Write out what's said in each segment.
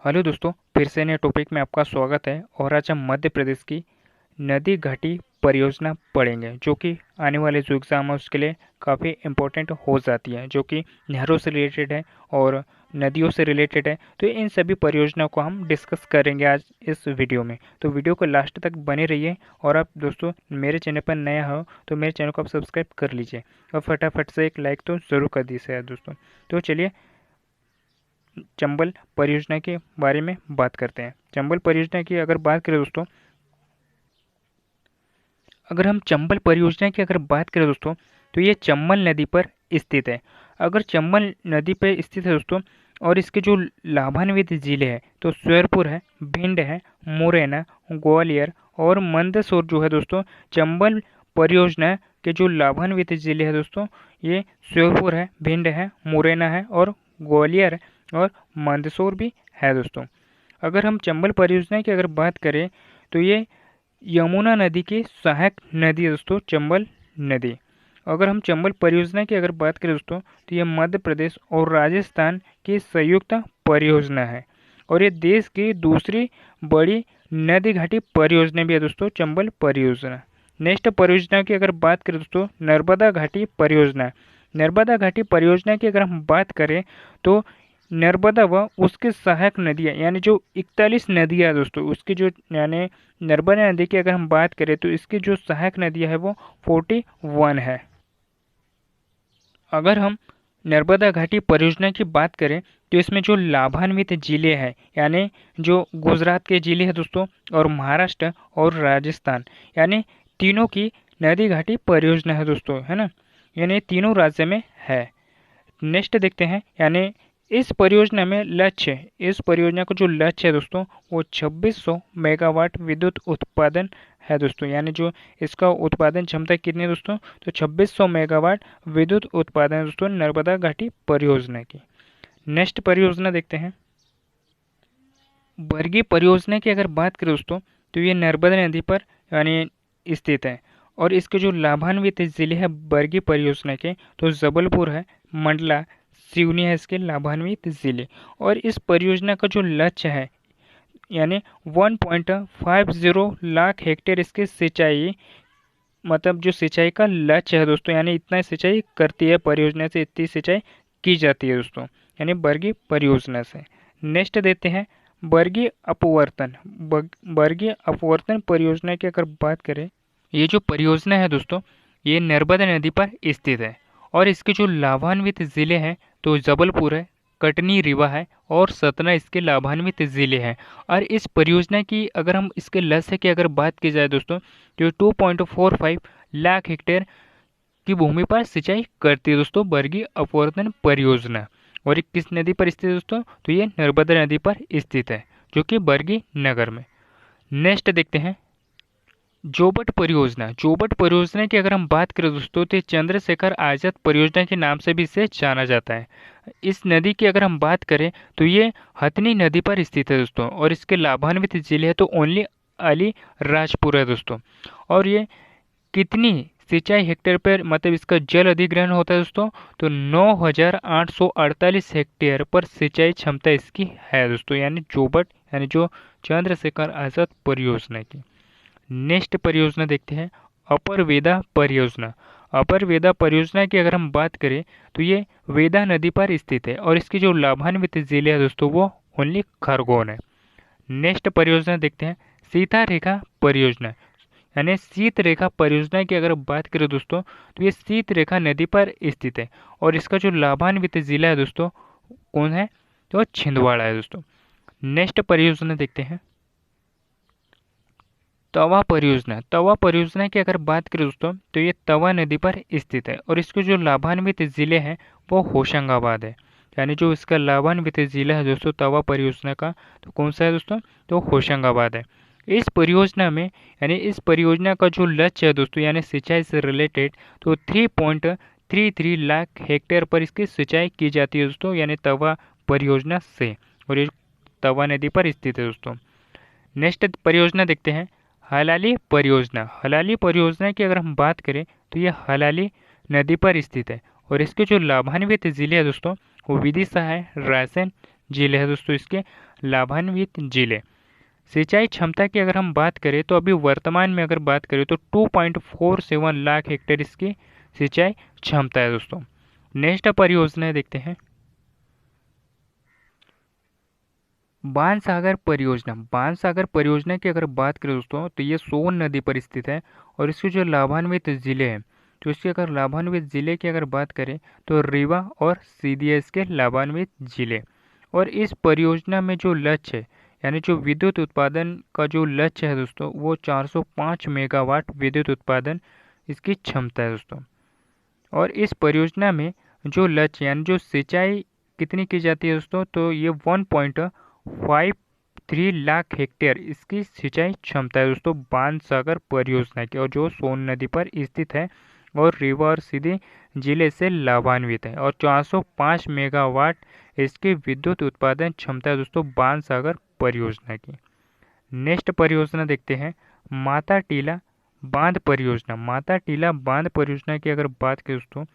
Hello दोस्तों, फिर से नए टॉपिक में आपका स्वागत है। और आज हम मध्य प्रदेश की नदी घाटी परियोजना पढ़ेंगे, जो कि आने वाले जो एग्ज़ाम है उसके लिए काफ़ी इम्पोर्टेंट हो जाती है, जो कि नहरों से रिलेटेड है और नदियों से रिलेटेड है। तो इन सभी परियोजनाओं को हम डिस्कस करेंगे आज इस वीडियो में। तो वीडियो को लास्ट तक बने रहिए। और आप दोस्तों मेरे चैनल पर नया हो तो मेरे चैनल को आप सब्सक्राइब कर लीजिए और फटाफट से एक लाइक तो ज़रूर कर दीजिए दोस्तों। तो चलिए चंबल परियोजना के बारे में बात करते हैं। चंबल परियोजना की अगर बात करें दोस्तों, अगर हम चंबल परियोजना की अगर बात करें दोस्तों, तो ये चंबल नदी पर स्थित है। अगर चंबल नदी पर स्थित है दोस्तों, और इसके जो लाभान्वित जिले हैं तो श्योरपुर है, भिंड है, मुरैना, ग्वालियर और मंदसौर जो है दोस्तों, चंबल परियोजना के जो लाभान्वित जिले हैं दोस्तों, ये श्योरपुर है, भिंड है, मुरैना है और ग्वालियर है और मंदसौर भी है दोस्तों। अगर हम चंबल परियोजना की अगर बात करें तो ये यमुना नदी की सहायक नदी है दोस्तों, चंबल नदी। अगर हम चंबल परियोजना की अगर बात करें दोस्तों, तो ये मध्य प्रदेश और राजस्थान की संयुक्त परियोजना है और ये देश की दूसरी बड़ी नदी घाटी परियोजना भी है दोस्तों, चंबल परियोजना। नेक्स्ट परियोजना की अगर बात करें दोस्तों, नर्मदा घाटी परियोजना। नर्मदा घाटी परियोजना की अगर हम बात करें तो नर्मदा व उसकी सहायक नदियाँ यानी जो 41 नदियाँ है दोस्तों, उसकी जो यानी नर्मदा नदी की अगर हम बात करें तो इसकी जो सहायक नदियाँ है वो 41 है। अगर हम नर्मदा घाटी परियोजना की बात करें तो इसमें जो लाभान्वित जिले हैं यानी जो गुजरात के जिले हैं दोस्तों, और महाराष्ट्र और राजस्थान, यानी तीनों की नदी घाटी परियोजना है दोस्तों, है ना। यानी तीनों राज्य में है। नेक्स्ट देखते हैं, यानी इस परियोजना में लक्ष्य, इस परियोजना का जो लक्ष्य है दोस्तों वो 2600 मेगावाट विद्युत उत्पादन है दोस्तों। यानी जो इसका उत्पादन क्षमता कितनी है दोस्तों, तो 2600 मेगावाट विद्युत उत्पादन है दोस्तों नर्मदा घाटी परियोजना की। नेक्स्ट परियोजना देखते हैं, बरगी परियोजना की अगर बात करें दोस्तों, तो ये नर्मदा नदी पर यानी स्थित है और इसके जो लाभान्वित जिले हैं बरगी परियोजना के, तो जबलपुर है, मंडला, सिवनी है इसके लाभान्वित जिले। और इस परियोजना का जो लक्ष्य है यानी 1.50 लाख हेक्टेयर इसकी सिंचाई, मतलब जो सिंचाई का लक्ष्य है दोस्तों, यानी इतना सिंचाई करती है परियोजना से, इतनी सिंचाई की जाती है दोस्तों, यानी बरगी परियोजना से। नेक्स्ट देते हैं बरगी अपवर्तन। बरगी अपवर्तन परियोजना की अगर बात करें, ये जो परियोजना है दोस्तों, ये नर्मदा नदी पर स्थित है और इसके जो लाभान्वित ज़िले हैं तो जबलपुर है, कटनी, रीवा है और सतना इसके लाभान्वित ज़िले हैं। और इस परियोजना की अगर हम इसके लक्ष्य की अगर बात की जाए दोस्तों, तो 2.45 लाख हेक्टेयर की भूमि पर सिंचाई करती है दोस्तों बरगी अपवर्तन परियोजना। और ये किस नदी पर स्थित है दोस्तों, तो ये नर्मदा नदी पर स्थित है, जो कि बरगी नगर में। नेक्स्ट देखते हैं जोबट परियोजना। जोबट परियोजना की अगर हम बात करें दोस्तों, तो चंद्रशेखर आजाद परियोजना के नाम से भी इसे जाना जाता है। इस नदी की अगर हम बात करें तो ये हथनी नदी पर स्थित है दोस्तों और इसके लाभान्वित जिले है तो ओनली अली राजपुर है दोस्तों। और ये कितनी सिंचाई हेक्टेयर पर, मतलब इसका जल अधिग्रहण होता है दोस्तों, तो 9,848 हेक्टेयर पर सिंचाई क्षमता इसकी है दोस्तों, यानी जोबट यानी जो चंद्रशेखर आजाद परियोजना की। नेक्स्ट परियोजना देखते हैं अपर वेदा परियोजना। अपर वेदा परियोजना की अगर हम बात करें तो ये वेदा नदी पर स्थित है और इसकी जो लाभान्वित जिले है दोस्तों वो ओनली खरगोन है। नेक्स्ट परियोजना देखते हैं सीता रेखा परियोजना। यानी शीत रेखा परियोजना की अगर बात करें दोस्तों, तो ये शीत रेखा नदी पर स्थित है और इसका जो लाभान्वित जिला है दोस्तों कौन है, तो छिंदवाड़ा है दोस्तों। नेक्स्ट परियोजना देखते हैं तवा परियोजना। तवा परियोजना की अगर बात करें दोस्तों, तो ये तवा नदी पर स्थित है और इसके जो लाभान्वित जिले हैं वो होशंगाबाद है। यानी जो इसका लाभान्वित जिला है दोस्तों तवा परियोजना का, तो कौन सा है दोस्तों, तो होशंगाबाद है। इस परियोजना में यानी इस परियोजना का जो लक्ष्य है दोस्तों, यानी सिंचाई से रिलेटेड, तो 3.33 लाख हेक्टेयर पर इसकी सिंचाई की जाती है दोस्तों, यानी तवा परियोजना से, और ये तवा नदी पर स्थित है दोस्तों। नेक्स्ट परियोजना देखते हैं हलाली परियोजना। हलाली परियोजना की अगर हम बात करें तो ये हलाली नदी पर स्थित है और इसके जो लाभान्वित जिले हैं दोस्तों वो विदिशा है, रायसेन, जिले हैं दोस्तों इसके लाभान्वित जिले। सिंचाई क्षमता की अगर हम बात करें तो अभी वर्तमान में अगर बात करें तो 2.47 लाख हेक्टेयर इसकी सिंचाई क्षमता है दोस्तों। नेक्स्ट परियोजना देखते हैं, बाणसागर परियोजना। बाणसागर परियोजना की अगर बात करें दोस्तों तो ये सोन नदी पर स्थित है और इसके जो लाभान्वित जिले हैं, तो इसके अगर लाभान्वित जिले की अगर बात करें तो रीवा और सीधी इसके लाभान्वित जिले। और इस परियोजना में जो लक्ष्य है, यानी जो विद्युत उत्पादन का जो लक्ष्य है दोस्तों, वो 405 मेगावाट विद्युत उत्पादन इसकी क्षमता है दोस्तों। और इस परियोजना में जो लक्ष्य यानी जो सिंचाई कितनी की जाती है दोस्तों, तो ये 1.53 लाख हेक्टेयर इसकी सिंचाई क्षमता है दोस्तों बाणसागर परियोजना की, और जो सोन नदी पर स्थित है और रीवा और सीधी जिले से लाभान्वित है। और 405 मेगावाट इसकी विद्युत उत्पादन क्षमता है दोस्तों बाणसागर परियोजना की। नेक्स्ट परियोजना देखते हैं, माता टीला बांध परियोजना। माता टीला बांध परियोजना की अगर बात करें दोस्तों,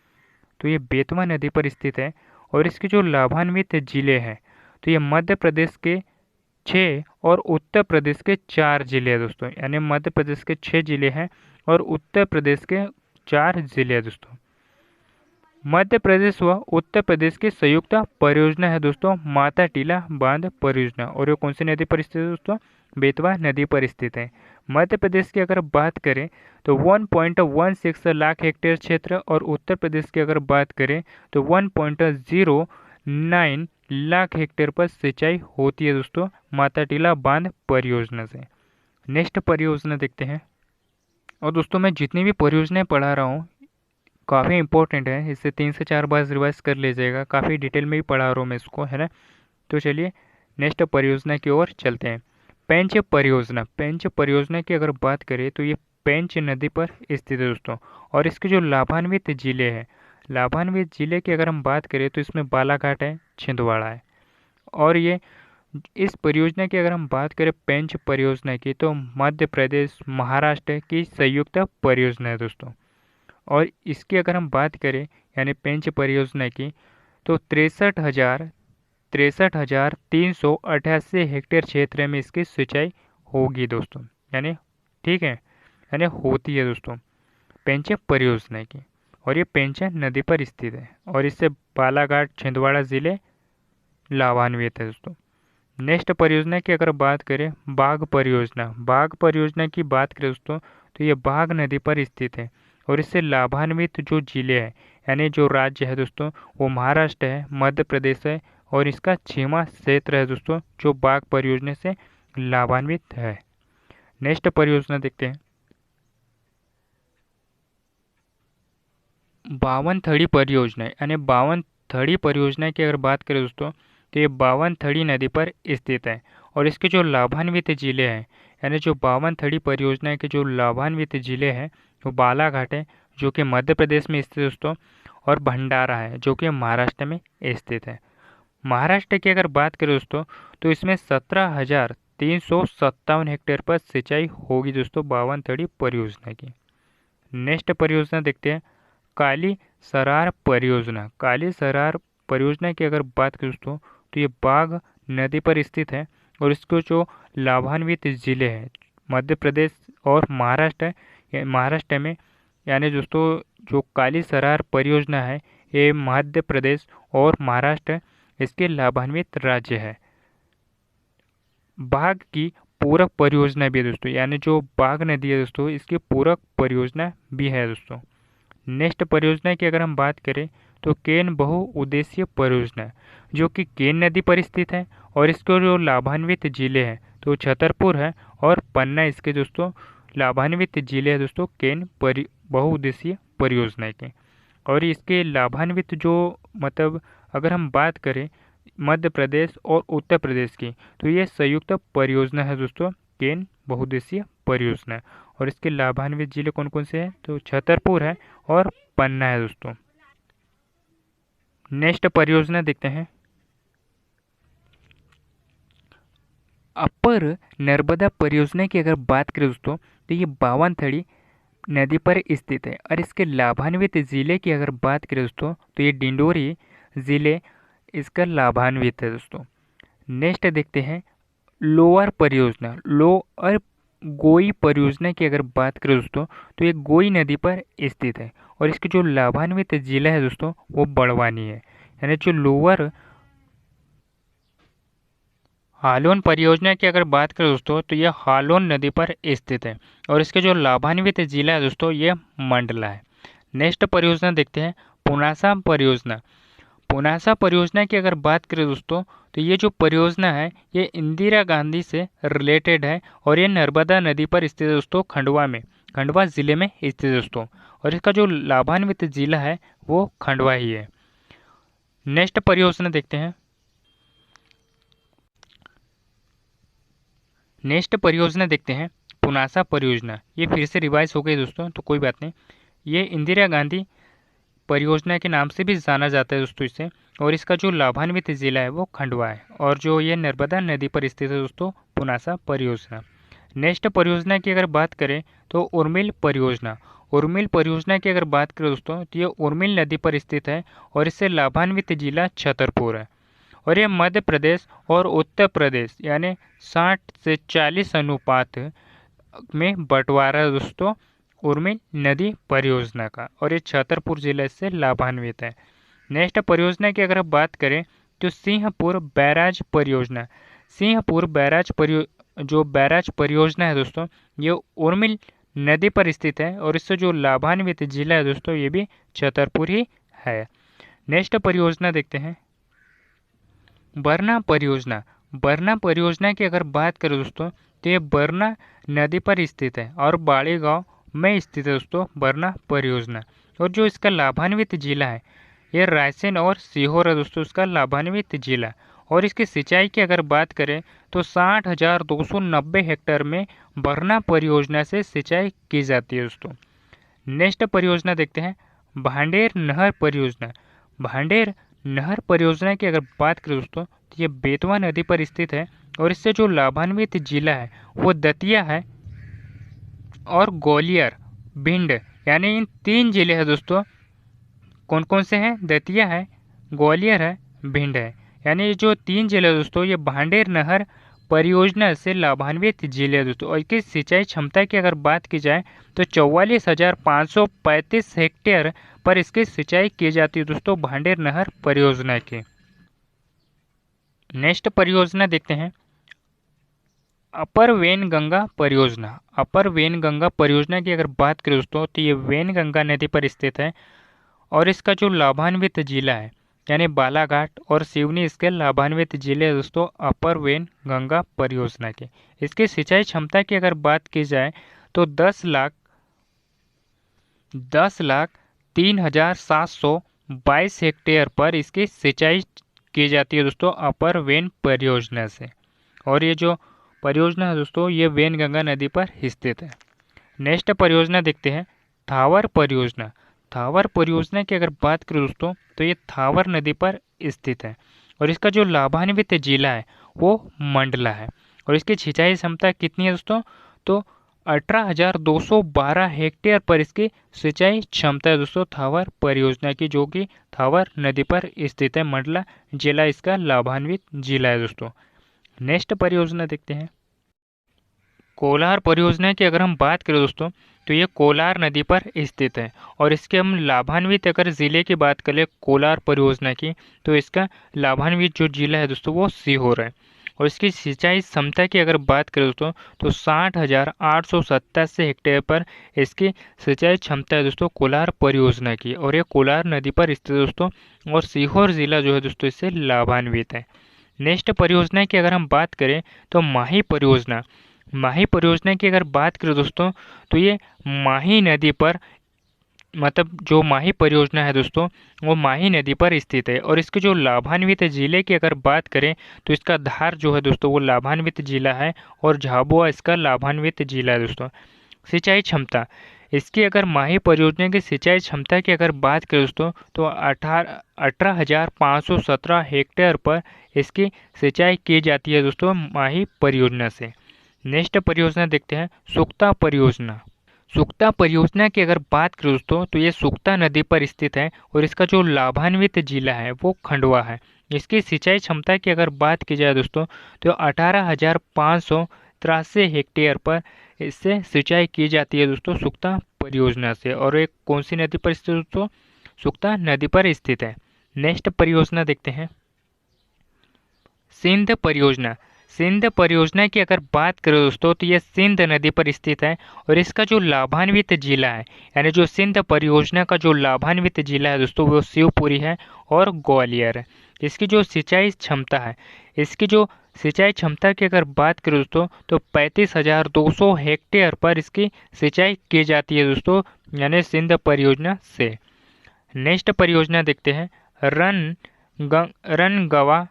तो ये बेतवा नदी पर स्थित है और इसके जो लाभान्वित जिले हैं, तो ये मध्य प्रदेश के 6 और उत्तर प्रदेश के 4 जिले हैं दोस्तों। यानी मध्य प्रदेश के 6 जिले हैं और उत्तर प्रदेश के 4 जिले हैं दोस्तों। मध्य प्रदेश व उत्तर प्रदेश की संयुक्त परियोजना है दोस्तों माता टीला बांध परियोजना, और ये कौन सी नदी पर स्थित है दोस्तों, बेतवा नदी पर स्थित है। मध्य प्रदेश की अगर बात करें तो 1.16 लाख हेक्टेयर क्षेत्र और उत्तर प्रदेश की अगर बात करें तो 1.09 लाख हेक्टेयर पर सिंचाई होती है दोस्तों माता टीला बांध परियोजना से। नेक्स्ट परियोजना देखते हैं, और दोस्तों मैं जितनी भी परियोजनाएं पढ़ा रहा हूँ काफ़ी इंपॉर्टेंट है, इससे 3 से 4 बार रिवाइज कर लीजिएगा, काफ़ी डिटेल में भी पढ़ा रहा हूँ मैं इसको, है ना। तो चलिए नेक्स्ट परियोजना की ओर चलते हैं। पेंच परियोजना। पेंच परियोजना की अगर बात करें तो ये पेंच नदी पर स्थित है दोस्तों, और इसके जो लाभान्वित जिले हैं, लाभान्वित जिले की अगर हम बात करें तो इसमें बालाघाट है, छिंदवाड़ा है। और ये इस परियोजना की अगर हम बात करें पेंच परियोजना की, तो मध्य प्रदेश महाराष्ट्र की संयुक्त परियोजना है दोस्तों। और इसकी अगर हम बात करें यानी पेंच परियोजना की, तो 63,388 हेक्टेयर क्षेत्र में इसकी सिंचाई होगी दोस्तों, यानी ठीक है, यानी होती है दोस्तों पेंच परियोजना की। और ये पेंच नदी पर स्थित है और इससे बालाघाट छिंदवाड़ा ज़िले लाभान्वित है दोस्तों। नेक्स्ट परियोजना की अगर बात करें बाघ परियोजना। बाघ परियोजना की बात करें दोस्तों तो ये बाघ नदी पर स्थित है और इससे लाभान्वित जो जिले हैं यानी जो राज्य है दोस्तों वो महाराष्ट्र है, मध्य प्रदेश है और इसका 6वां क्षेत्र है दोस्तों जो बाघ परियोजना से लाभान्वित है। नेक्स्ट परियोजना देखते हैं, बावन थड़ी परियोजना। यानी बावन थड़ी परियोजना की अगर बात करें दोस्तों तो ये बावन थड़ी नदी पर स्थित है और इसके जो लाभान्वित जिले हैं यानी जो बावन थड़ी परियोजना के जो लाभान्वित जिले हैं वो बालाघाट है जो कि मध्य प्रदेश में स्थित है दोस्तों, और भंडारा है जो कि महाराष्ट्र में स्थित है। महाराष्ट्र की अगर बात करें दोस्तों तो इसमें 17,357 हेक्टेयर पर सिंचाई होगी दोस्तों बावन थड़ी परियोजना की। नेक्स्ट परियोजना देखते हैं, काली सरार परियोजना। काली सरार परियोजना की अगर बात करें दोस्तों तो ये बाघ नदी पर स्थित है और इसको जो लाभान्वित जिले हैं मध्य प्रदेश और महाराष्ट्र में, यानी दोस्तों जो काली सरार परियोजना है ये मध्य प्रदेश और महाराष्ट्र इसके लाभान्वित राज्य है। बाघ की पूरक परियोजना भी है दोस्तों, यानी जो बाघ नदी है दोस्तों इसकी पूरक परियोजना भी है दोस्तों। नेक्स्ट परियोजना की अगर हम बात करें तो केन बहुउद्देशीय परियोजना जो कि केन नदी पर स्थित है और इसके जो लाभान्वित जिले हैं तो छतरपुर है और पन्ना इसके दोस्तों लाभान्वित जिले हैं दोस्तों केन बहुउद्देशीय परियोजना के। और इसके लाभान्वित जो मतलब अगर हम बात करें मध्य प्रदेश और उत्तर प्रदेश की तो ये संयुक्त परियोजना है दोस्तों केन बहुउद्देशीय परियोजना। और इसके लाभान्वित जिले कौन कौन से हैं तो छतरपुर है और पन्ना है दोस्तों। नेक्स्ट परियोजना देखते हैं, अपर नर्मदा परियोजना की अगर बात करें दोस्तों तो ये बावन थड़ी नदी पर स्थित है और इसके लाभान्वित जिले की अगर बात करें दोस्तों तो ये डिंडोरी जिले इसका लाभान्वित है दोस्तों। नेक्स्ट देखते हैं लोअर परियोजना। लोअर गोई परियोजना की अगर बात करें दोस्तों तो ये गोई नदी पर स्थित है और इसकी जो लाभान्वित जिला है दोस्तों वो बड़वानी है। यानी जो लोअर हालोन परियोजना की अगर बात करें दोस्तों तो यह हालोन नदी पर स्थित है और इसके जो लाभान्वित जिला है दोस्तों ये मंडला है। नेक्स्ट परियोजना देखते हैं पुनासा परियोजना। पुनासा परियोजना की अगर बात करें दोस्तों तो ये जो परियोजना है ये इंदिरा गांधी से रिलेटेड है और ये नर्मदा नदी पर स्थित है दोस्तों, खंडवा में, खंडवा जिले में स्थित है दोस्तों और इसका जो लाभान्वित जिला है वो खंडवा ही है। नेक्स्ट परियोजना देखते हैं। नेक्स्ट परियोजना देखते हैं पुनासा परियोजना। ये फिर से रिवाइज हो गई दोस्तों, तो कोई बात नहीं। ये इंदिरा गांधी परियोजना के नाम से भी जाना जाता है दोस्तों इसे, और इसका जो लाभान्वित जिला है वो खंडवा है और जो ये नर्मदा नदी पर स्थित है दोस्तों पुनासा परियोजना। नेक्स्ट परियोजना की अगर बात करें तो उर्मिल परियोजना। उर्मिल परियोजना की अगर बात करें दोस्तों तो ये उर्मिल नदी पर स्थित है और इससे लाभान्वित जिला छतरपुर है और ये मध्य प्रदेश और उत्तर प्रदेश यानी 60 से 40 अनुपात में बंटवारा है दोस्तों उर्मिल नदी परियोजना का, और ये छतरपुर जिले से लाभान्वित है। नेक्स्ट परियोजना की अगर बात करें तो सिंहपुर बैराज परियोजना। सिंहपुर बैराज जो बैराज परियोजना है दोस्तों ये उर्मिल नदी पर स्थित है और इससे जो लाभान्वित जिला है दोस्तों ये भी छतरपुर ही है। नेक्स्ट परियोजना देखते हैं बरना परियोजना। बरना परियोजना की अगर बात करें दोस्तों तो ये बरना नदी पर स्थित है और बाड़ी गांव में स्थित है दोस्तों बरना परियोजना, और जो इसका लाभान्वित जिला है ये रायसेन और सीहोर है दोस्तों इसका लाभान्वित जिला। और इसकी सिंचाई की अगर बात करें तो 60,290 हेक्टेयर में बरना परियोजना से सिंचाई की जाती है दोस्तों। नेक्स्ट परियोजना देखते हैं भांडेर नहर परियोजना। भांडेर नहर परियोजना की अगर बात करें दोस्तों तो ये बेतवा नदी पर स्थित है और इससे जो लाभान्वित जिला है वो दतिया है और ग्वालियर भिंड, यानी इन 3 जिले हैं दोस्तों। कौन कौन से हैं? दतिया है, ग्वालियर है, भिंड है, यानी जो 3 जिले दोस्तों ये भांडेर नहर परियोजना से लाभान्वित जिले दोस्तों। और इसकी सिंचाई क्षमता की अगर बात की जाए तो 44,535 हेक्टेयर पर इसकी सिंचाई की जाती है दोस्तों भांडेर नहर परियोजना की। नेक्स्ट परियोजना देखते हैं अपर वेनगंगा परियोजना। अपर वेनगंगा परियोजना की अगर बात करें दोस्तों तो ये वेनगंगा नदी पर स्थित है और इसका जो लाभान्वित जिला है यानी बालाघाट और सिवनी इसके लाभान्वित जिले दोस्तों अपर वेनगंगा परियोजना के। इसकी सिंचाई क्षमता की अगर बात की जाए तो 10,03,722 हेक्टेयर पर इसकी सिंचाई की जाती है दोस्तों अपर वेन परियोजना से, और ये जो परियोजना है दोस्तों ये वेनगंगा नदी पर स्थित है। नेक्स्ट परियोजना देखते हैं थावर परियोजना। थावर परियोजना की अगर बात करें दोस्तों तो ये थावर नदी पर स्थित है और इसका जो लाभान्वित जिला है वो मंडला है, और इसकी सिंचाई क्षमता कितनी है दोस्तों तो 18,212 हेक्टेयर पर इसकी सिंचाई क्षमता है दोस्तों थावर परियोजना की, जो कि थावर नदी पर स्थित है। मंडला जिला इसका लाभान्वित जिला है दोस्तों। नेक्स्ट परियोजना देखते हैं कोलार परियोजना की अगर हम बात करें दोस्तों तो ये कोलार नदी पर स्थित है और इसके हम लाभान्वित अगर ज़िले की बात करें कोलार परियोजना की तो इसका लाभान्वित जो जिला है दोस्तों वो सीहोर है, और इसकी सिंचाई क्षमता की अगर बात करें दोस्तों तो 60,887 हेक्टेयर पर इसकी सिंचाई क्षमता है दोस्तों कोलार परियोजना की, और ये कोलार नदी पर स्थित है दोस्तों, और सीहोर जिला जो है दोस्तों इससे लाभान्वित है। नेक्स्ट परियोजना की अगर हम बात करें तो माही परियोजना। माही परियोजना की अगर बात करें दोस्तों तो ये माही नदी पर मतलब जो माही परियोजना है दोस्तों वो माही नदी पर स्थित है, और इसके जो लाभान्वित जिले की अगर बात करें तो इसका धार जो है दोस्तों वो लाभान्वित जिला है और झाबुआ इसका लाभान्वित जिला है दोस्तों। सिंचाई क्षमता इसकी अगर माही परियोजना की सिंचाई क्षमता की अगर बात करें दोस्तों तो 18,517 हेक्टेयर पर इसकी सिंचाई की जाती है दोस्तों माही परियोजना से। नेक्स्ट परियोजना देखते हैं सुक्ता परियोजना। सुक्ता परियोजना की अगर बात करें दोस्तों तो ये सुक्ता नदी पर स्थित है और इसका जो लाभान्वित जिला है वो खंडवा है, इसकी सिंचाई क्षमता की अगर बात की जाए दोस्तों तो 18,583 हेक्टेयर पर इससे सिंचाई की जाती है दोस्तों सुक्ता परियोजना से। और एक कौन सी नदी पर स्थित दोस्तों? सुक्ता नदी पर स्थित है। नेक्स्ट परियोजना देखते हैं, सिंध परियोजना। सिंध परियोजना की अगर बात करें दोस्तों तो ये सिंध नदी पर स्थित है और इसका जो लाभान्वित जिला है, यानी जो सिंध परियोजना का जो लाभान्वित जिला है दोस्तों वो शिवपुरी है और ग्वालियर है। इसकी जो सिंचाई क्षमता है, इसकी जो सिंचाई क्षमता की अगर बात करें दोस्तों तो 35,200 हेक्टेयर पर इसकी सिंचाई की जाती है दोस्तों, यानी सिंध परियोजना से। नेक्स्ट परियोजना देखते हैं, रनगवा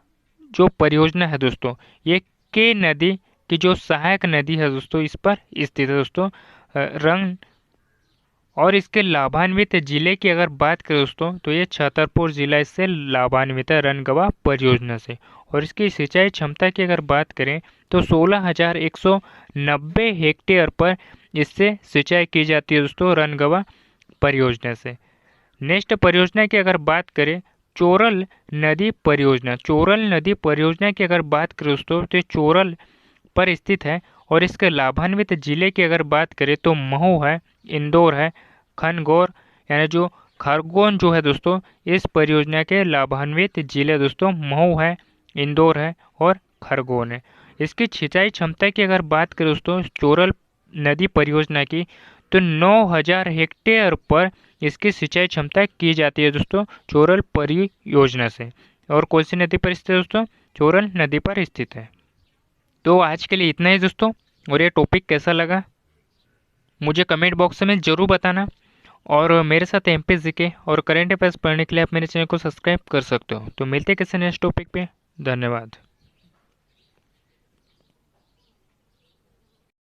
जो परियोजना है दोस्तों, ये के नदी की जो सहायक नदी है दोस्तों इस पर स्थित है दोस्तों। रंग और इसके लाभान्वित जिले की अगर बात करें दोस्तों तो ये छतरपुर जिला इससे लाभान्वित है रनगवा परियोजना से। और इसकी सिंचाई क्षमता की अगर बात करें तो 16,190 हेक्टेयर पर इससे सिंचाई की जाती है दोस्तों रनगवा परियोजना से। नेक्स्ट परियोजना की अगर बात करें, चोरल नदी परियोजना। चोरल नदी परियोजना की अगर बात करें दोस्तों तो चोरल पर स्थित है और इसके लाभान्वित जिले की अगर बात करें तो महू है, इंदौर है, खनगौर, यानी जो खरगोन जो है दोस्तों इस परियोजना के लाभान्वित जिले दोस्तों महू है, इंदौर है और खरगोन है। इसकी सिंचाई क्षमता की अगर बात करें दोस्तों चोरल नदी परियोजना की तो 9,000 हेक्टेयर पर इसकी सिंचाई क्षमता की जाती है दोस्तों चोरल परियोजना से। और कौन सी नदी पर स्थित है दोस्तों? चोरल नदी पर स्थित है। तो आज के लिए इतना ही दोस्तों, और ये टॉपिक कैसा लगा मुझे कमेंट बॉक्स में ज़रूर बताना। और मेरे साथ एमपी जीके और करंट अफेयर्स पढ़ने के लिए आप मेरे चैनल को सब्सक्राइब कर सकते हो। तो मिलते हैं किसी नेक्स्ट टॉपिक पे। धन्यवाद।